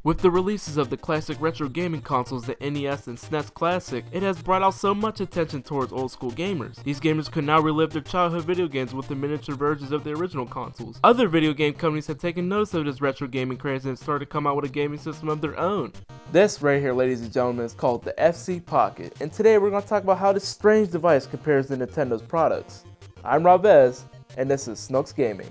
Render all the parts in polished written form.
With the releases of the classic retro gaming consoles, the NES and SNES Classic, it has brought out so much attention towards old school gamers. These gamers could now relive their childhood video games with the miniature versions of the original consoles. Other video game companies have taken notice of this retro gaming craze and started to come out with a gaming system of their own. This right here, ladies and gentlemen, is called the FC Pocket, and today we're going to talk about how this strange device compares to Nintendo's products. I'm Robez, and this is SnooksGaming.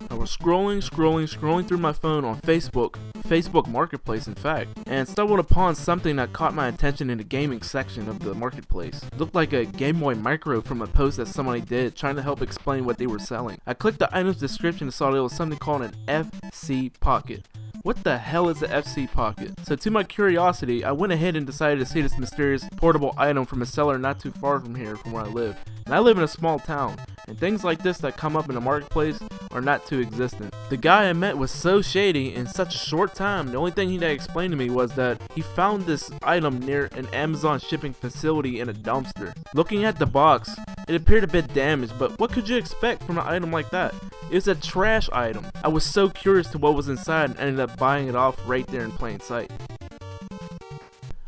I was scrolling through my phone on Facebook Marketplace in fact, and stumbled upon something that caught my attention in the gaming section of the marketplace. It looked like a Game Boy Micro from a post that somebody did trying to help explain what they were selling. I clicked the item's description and saw there was something called an FC Pocket. What the hell is the FC Pocket? So to my curiosity, I went ahead and decided to see this mysterious portable item from a seller not too far from here from where I live. And I live in a small town, and things like this that come up in the marketplace are not too existent. The guy I met was so shady in such a short time. The only thing he explained to me was that he found this item near an Amazon shipping facility in a dumpster. Looking at the box, it appeared a bit damaged, but what could you expect from an item like that? It was a trash item. I was so curious to what was inside and ended up buying it off right there in plain sight.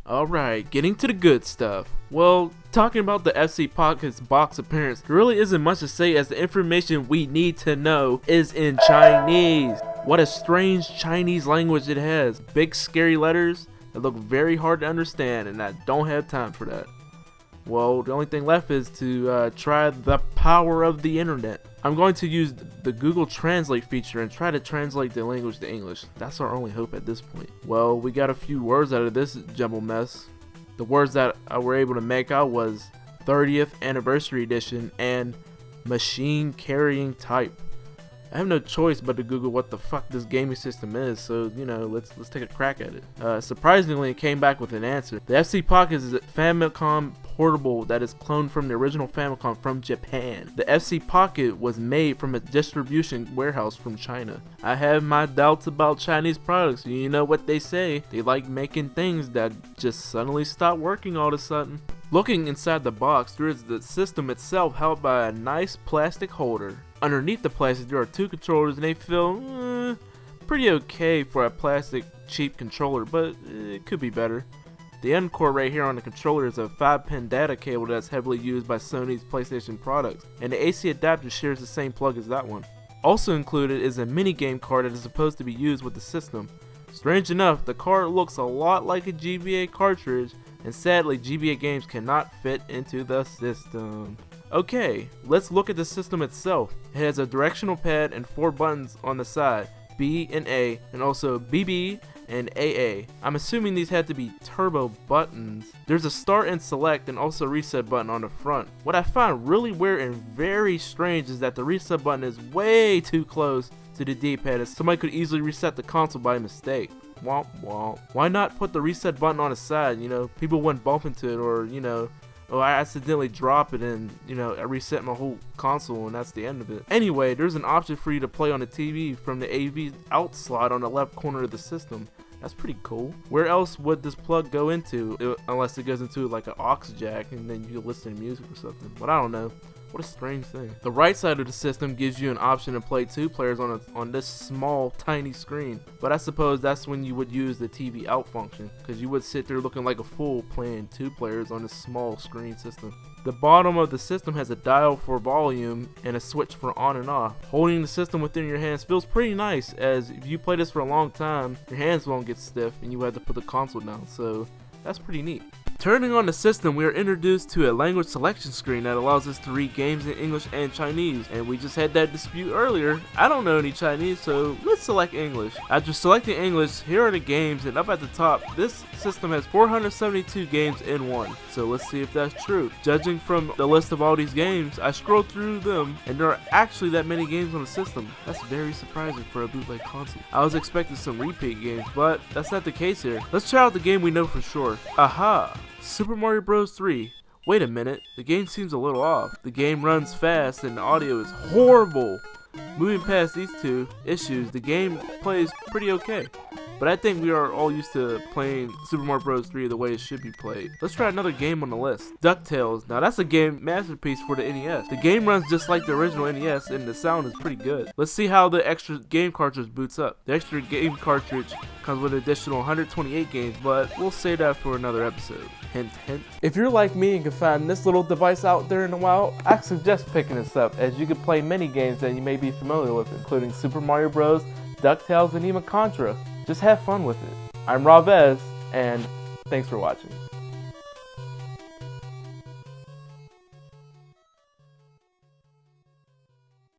Alright, getting to the good stuff. Well, talking about the FC Pocket's box appearance, there really isn't much to say as the information we need to know is in Chinese. What a strange Chinese language it has. Big scary letters that look very hard to understand, and I don't have time for that. Well, the only thing left is to try the power of the internet. I'm going to use the Google Translate feature and try to translate the language to English. That's our only hope at this point. Well, we got a few words out of this jumble mess. The words that I were able to make out was 30th Anniversary Edition and Machine Carrying Type. I have no choice but to Google what the fuck this gaming system is, so you know, let's take a crack at it. Surprisingly, it came back with an answer. The FC Pocket is a FAMICOM portable that is cloned from the original Famicom from Japan. The FC Pocket was made from a distribution warehouse from China. I have my doubts about Chinese products. You know what they say, they like making things that just suddenly stop working all of a sudden. Looking inside the box, there is the system itself held by a nice plastic holder. Underneath the plastic there are two controllers and they feel pretty okay for a plastic cheap controller, but it could be better. The end cord right here on the controller is a 5-pin data cable that's heavily used by Sony's PlayStation products, and the AC adapter shares the same plug as that one. Also included is a mini game card that is supposed to be used with the system. Strange enough, the card looks a lot like a GBA cartridge, and sadly GBA games cannot fit into the system. Okay, let's look at the system itself. It has a directional pad and 4 buttons on the side, B and A, and also BB and AA. I'm assuming these had to be turbo buttons. There's a start and select and also reset button on the front. What I find really weird and very strange is that the reset button is way too close to the D-pad, as somebody could easily reset the console by mistake. Womp womp. Why not put the reset button on the side? You know, people wouldn't bump into it, or you know, oh, I accidentally drop it and, you know, I reset my whole console and that's the end of it. Anyway, there's an option for you to play on the TV from the AV out slot on the left corner of the system. That's pretty cool. Where else would this plug go into, unless it goes into like an aux jack and then you can listen to music or something. But I don't know. What a strange thing. The right side of the system gives you an option to play 2 players on this small tiny screen, but I suppose that's when you would use the TV out function, because you would sit there looking like a fool playing 2 players on this small screen system. The bottom of the system has a dial for volume and a switch for on and off. Holding the system within your hands feels pretty nice, as if you play this for a long time, your hands won't get stiff and you have to put the console down, so that's pretty neat. Turning on the system, we are introduced to a language selection screen that allows us to read games in English and Chinese, and we just had that dispute earlier. I don't know any Chinese, so let's select English. After selecting English, here are the games, and up at the top, this system has 472 games in one, so let's see if that's true. Judging from the list of all these games, I scrolled through them, and there are actually that many games on the system. That's very surprising for a bootleg console. I was expecting some repeat games, but that's not the case here. Let's try out the game we know for sure. Aha! Super Mario Bros. 3. Wait a minute, the game seems a little off. The game runs fast and the audio is horrible. Moving past these two issues, the game plays pretty okay. but I think we are all used to playing Super Mario Bros. 3 the way it should be played. Let's try another game on the list. DuckTales. Now that's a game masterpiece for the NES. The game runs just like the original NES and the sound is pretty good. Let's see how the extra game cartridge boots up. The extra game cartridge comes with an additional 128 games, but we'll save that for another episode. Hint, hint. If you're like me and can find this little device out there in the wild, I suggest picking this up, as you can play many games that you may be familiar with, including Super Mario Bros., DuckTales, and even Contra. Just have fun with it. I'm Ravez, and thanks for watching.